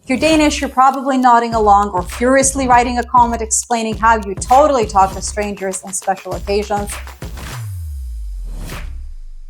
If you're Danish, you're probably nodding along or furiously writing a comment explaining how you totally talk to strangers on special occasions.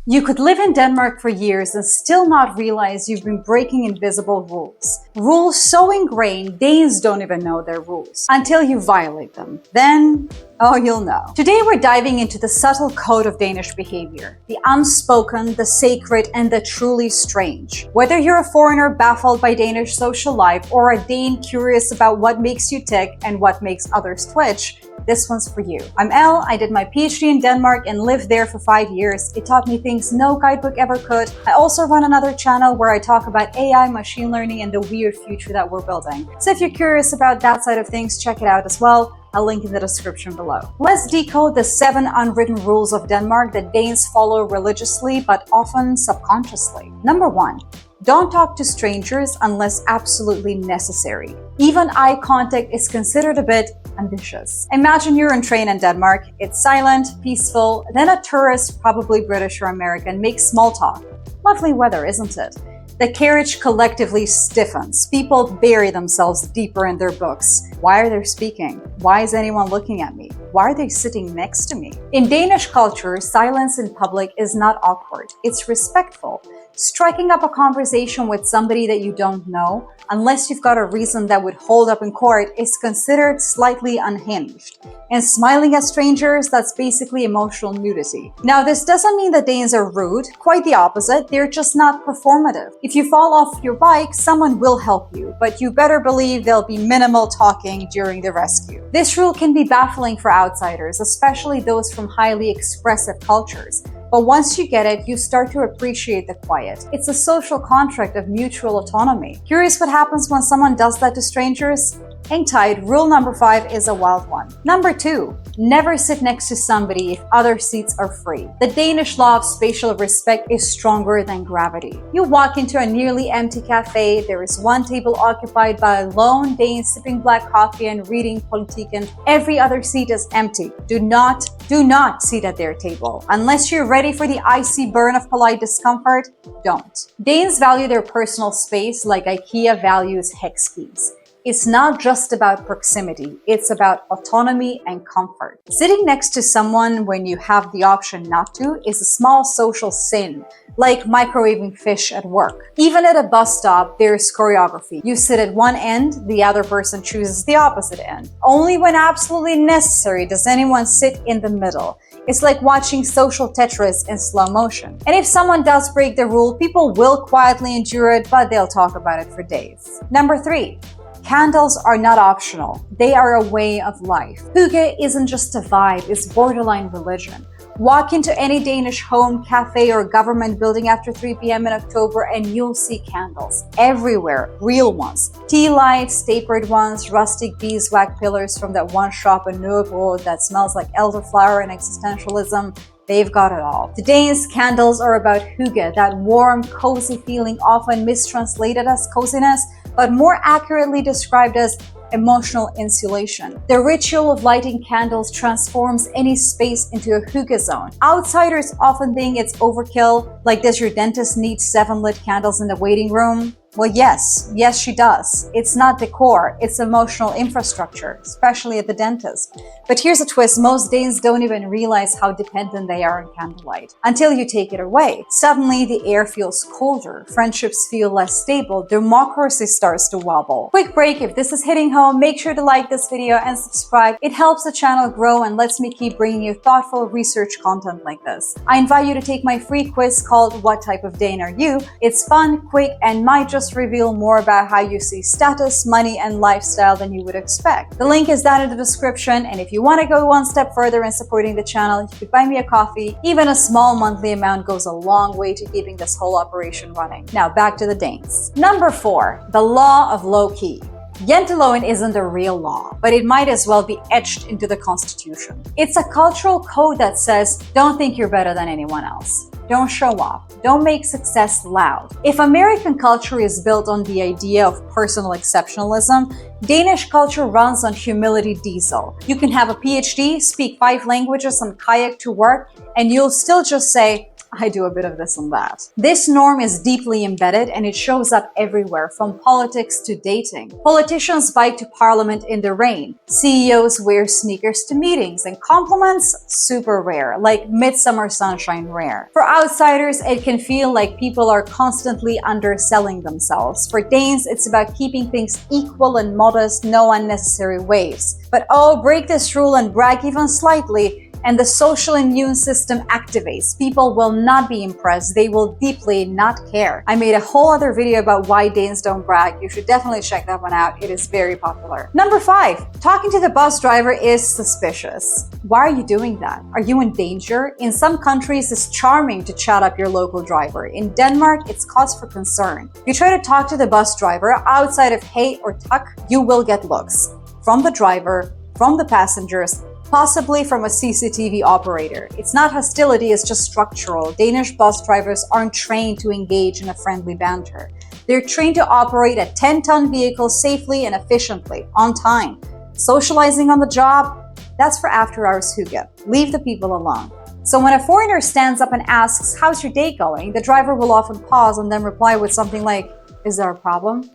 You could live in Denmark for years and still not realize you've been breaking invisible rules. Rules so ingrained, Danes don't even know their rules until you violate them. Then, oh, you'll know. Today we're diving into the subtle code of Danish behavior. The unspoken, the sacred, and the truly strange. Whether you're a foreigner baffled by Danish social life or a Dane curious about what makes you tick and what makes others twitch, this one's for you. I'm Elle, I did my PhD in Denmark and lived there for 5 years. It taught me things no guidebook ever could. I also run another channel where I talk about AI, machine learning, and the weird future that we're building. So if you're curious about that side of things, check it out as well. I'll link in the description below. Let's decode the 7 unwritten rules of Denmark that Danes follow religiously but often subconsciously. Number 1. Don't talk to strangers unless absolutely necessary. Even eye contact is considered a bit ambitious. Imagine you're on train in Denmark, it's silent, peaceful, then a tourist, probably British or American, makes small talk. Lovely weather, isn't it? The carriage collectively stiffens. People bury themselves deeper in their books. Why are they speaking? Why is anyone looking at me? Why are they sitting next to me? In Danish culture, silence in public is not awkward. It's respectful. Striking up a conversation with somebody that you don't know, unless you've got a reason that would hold up in court, is considered slightly unhinged. And smiling at strangers, that's basically emotional nudity. Now, this doesn't mean that Danes are rude. Quite the opposite. They're just not performative. If you fall off your bike, someone will help you, but you better believe there'll be minimal talking during the rescue. This rule can be baffling for outsiders, especially those from highly expressive cultures. But once you get it, you start to appreciate the quiet. It's a social contract of mutual autonomy. Curious what happens when someone does that to strangers? Hang tight, rule number 5 is a wild one. Number 2, never sit next to somebody if other seats are free. The Danish law of spatial respect is stronger than gravity. You walk into a nearly empty cafe, there is one table occupied by a lone Dane sipping black coffee and reading Politiken. Every other seat is empty. Do not sit at their table. Unless you're ready for the icy burn of polite discomfort, don't. Danes value their personal space like IKEA values hex keys. It's not just about proximity, it's about autonomy and comfort. Sitting next to someone when you have the option not to is a small social sin, like microwaving fish at work. Even at a bus stop, there's choreography. You sit at one end, the other person chooses the opposite end. Only when absolutely necessary does anyone sit in the middle. It's like watching social Tetris in slow motion. And if someone does break the rule, people will quietly endure it, but they'll talk about it for days. Number 3. Candles are not optional. They are a way of life. Hygge isn't just a vibe, it's borderline religion. Walk into any Danish home, cafe, or government building after 3 p.m. in October and you'll see candles. Everywhere. Real ones. Tea lights, tapered ones, rustic beeswax pillars from that one shop in Newcomer that smells like elderflower and existentialism. They've got it all. Today's candles are about hygge, that warm, cozy feeling often mistranslated as coziness, but more accurately described as emotional insulation. The ritual of lighting candles transforms any space into a hygge zone. Outsiders often think it's overkill, like does your dentist need 7 lit candles in the waiting room? Well, yes, she does. It's not decor, it's emotional infrastructure, especially at the dentist. But here's a twist, most Danes don't even realize how dependent they are on candlelight. Until you take it away. Suddenly, the air feels colder, friendships feel less stable, democracy starts to wobble. Quick break, if this is hitting home, make sure to like this video and subscribe. It helps the channel grow and lets me keep bringing you thoughtful research content like this. I invite you to take my free quiz called What Type of Dane Are You? It's fun, quick, and might just reveal more about how you see status, money, and lifestyle than you would expect. The link is down in the description, and if you want to go one step further in supporting the channel, you could buy me a coffee. Even a small monthly amount goes a long way to keeping this whole operation running. Now back to the Danes. Number 4, the law of low-key. Janteloven isn't a real law, but it might as well be etched into the Constitution. It's a cultural code that says, don't think you're better than anyone else. Don't show off. Don't make success loud. If American culture is built on the idea of personal exceptionalism, Danish culture runs on humility diesel. You can have a PhD, speak 5 languages, and kayak to work, and you'll still just say, I do a bit of this and that. This norm is deeply embedded and it shows up everywhere, from politics to dating. Politicians bike to parliament in the rain. CEOs wear sneakers to meetings, and compliments, super rare, like midsummer sunshine rare. For outsiders, it can feel like people are constantly underselling themselves. For Danes, it's about keeping things equal and modest, no unnecessary waves. But oh, break this rule and brag even slightly, and the social immune system activates. People will not be impressed. They will deeply not care. I made a whole other video about why Danes don't brag. You should definitely check that one out. It is very popular. Number 5, talking to the bus driver is suspicious. Why are you doing that? Are you in danger? In some countries, it's charming to chat up your local driver. In Denmark, it's cause for concern. If you try to talk to the bus driver outside of hey or tuck, you will get looks from the driver, from the passengers, possibly from a CCTV operator. It's not hostility, it's just structural. Danish bus drivers aren't trained to engage in a friendly banter. They're trained to operate a 10-ton vehicle safely and efficiently, on time. Socializing on the job, that's for after-hours hygge. Leave the people alone. So when a foreigner stands up and asks, how's your day going? The driver will often pause and then reply with something like, is there a problem?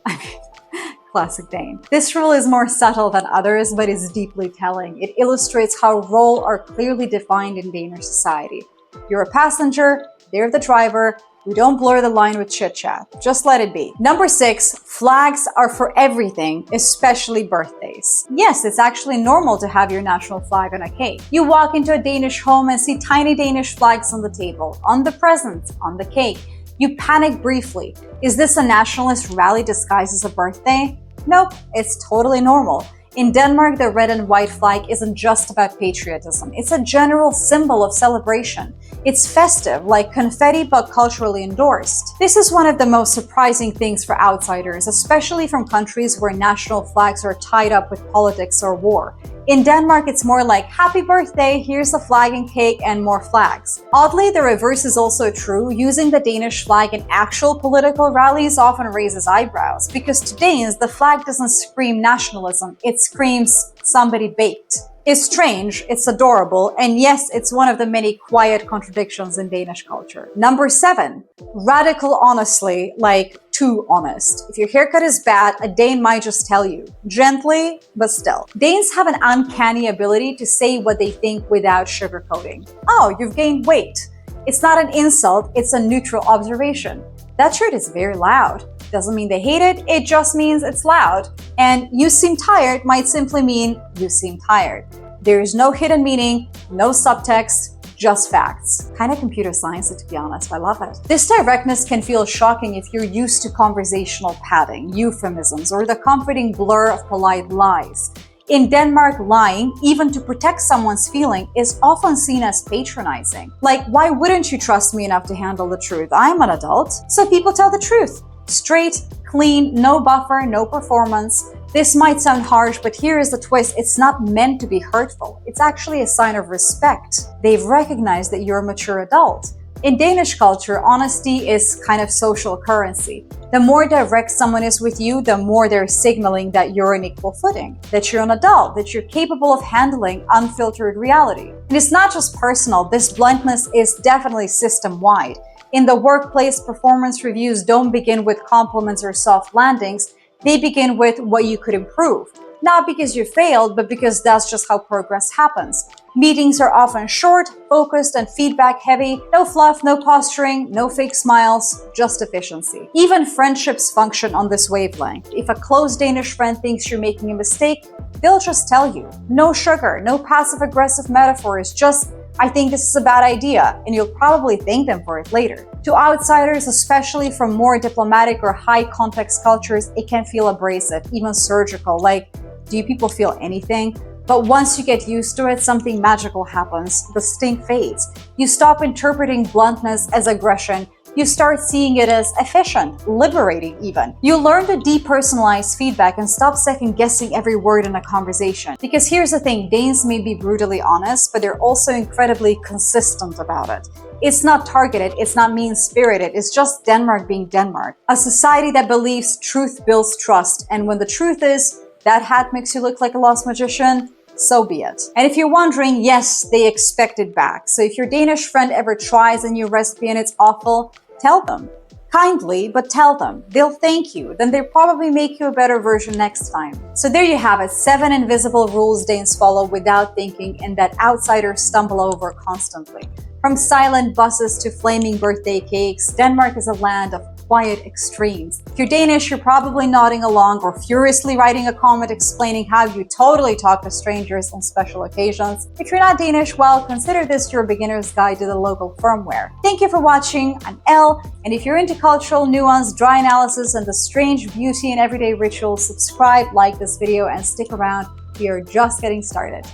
Classic Dane. This rule is more subtle than others, but is deeply telling. It illustrates how roles are clearly defined in Danish society. You're a passenger, they're the driver. We don't blur the line with chit-chat. Just let it be. Number 6, flags are for everything, especially birthdays. Yes, it's actually normal to have your national flag on a cake. You walk into a Danish home and see tiny Danish flags on the table, on the presents, on the cake. You panic briefly. Is this a nationalist rally disguised as a birthday? Nope, it's totally normal. In Denmark, the red and white flag isn't just about patriotism. It's a general symbol of celebration. It's festive, like confetti, but culturally endorsed. This is one of the most surprising things for outsiders, especially from countries where national flags are tied up with politics or war. In Denmark, it's more like, happy birthday, here's a flag and cake, and more flags. Oddly, the reverse is also true. Using the Danish flag in actual political rallies often raises eyebrows, because to Danes, the flag doesn't scream nationalism, it screams somebody baked. It's strange, it's adorable, and yes, it's one of the many quiet contradictions in Danish culture. Number 7, radical honestly, like too honest. If your haircut is bad, a Dane might just tell you, gently, but still. Danes have an uncanny ability to say what they think without sugarcoating. Oh, you've gained weight. It's not an insult, it's a neutral observation. That shirt is very loud. Doesn't mean they hate it, it just means it's loud. And you seem tired might simply mean you seem tired. There is no hidden meaning, no subtext, just facts. Kind of computer science, to be honest, I love it. This directness can feel shocking if you're used to conversational padding, euphemisms, or the comforting blur of polite lies. In Denmark, lying, even to protect someone's feeling, is often seen as patronizing. Like, why wouldn't you trust me enough to handle the truth? I'm an adult, so people tell the truth. Straight, clean, no buffer, no performance. This might sound harsh, but here is the twist. It's not meant to be hurtful. It's actually a sign of respect. They've recognized that you're a mature adult. In Danish culture, honesty is kind of social currency. The more direct someone is with you, the more they're signaling that you're on equal footing, that you're an adult, that you're capable of handling unfiltered reality. And it's not just personal. This bluntness is definitely system-wide. In the workplace, performance reviews don't begin with compliments or soft landings. They begin with what you could improve. Not because you failed, but because that's just how progress happens. Meetings are often short, focused, and feedback-heavy. No fluff, no posturing, no fake smiles, just efficiency. Even friendships function on this wavelength. If a close Danish friend thinks you're making a mistake, they'll just tell you. No sugar, no passive-aggressive metaphors, just, I think this is a bad idea, and you'll probably thank them for it later. To outsiders, especially from more diplomatic or high-context cultures, it can feel abrasive, even surgical, like, do you people feel anything? But once you get used to it, something magical happens. The sting fades. You stop interpreting bluntness as aggression. You start seeing it as efficient, liberating even. You learn to depersonalize feedback and stop second-guessing every word in a conversation. Because here's the thing, Danes may be brutally honest, but they're also incredibly consistent about it. It's not targeted, it's not mean-spirited, it's just Denmark being Denmark. A society that believes truth builds trust, and when the truth is, that hat makes you look like a lost magician, so be it. And if you're wondering, yes, they expect it back. So if your Danish friend ever tries a new recipe and it's awful, tell them. Kindly, but tell them. They'll thank you. Then they'll probably make you a better version next time. So there you have it, 7 invisible rules Danes follow without thinking and that outsiders stumble over constantly. From silent buses to flaming birthday cakes, Denmark is a land of quiet extremes. If you're Danish, you're probably nodding along or furiously writing a comment explaining how you totally talk to strangers on special occasions. If you're not Danish, well, consider this your beginner's guide to the local firmware. Thank you for watching. I'm Elle, and if you're into cultural nuance, dry analysis, and the strange beauty in everyday rituals, subscribe, like this video, and stick around. We are just getting started.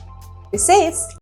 Be safe!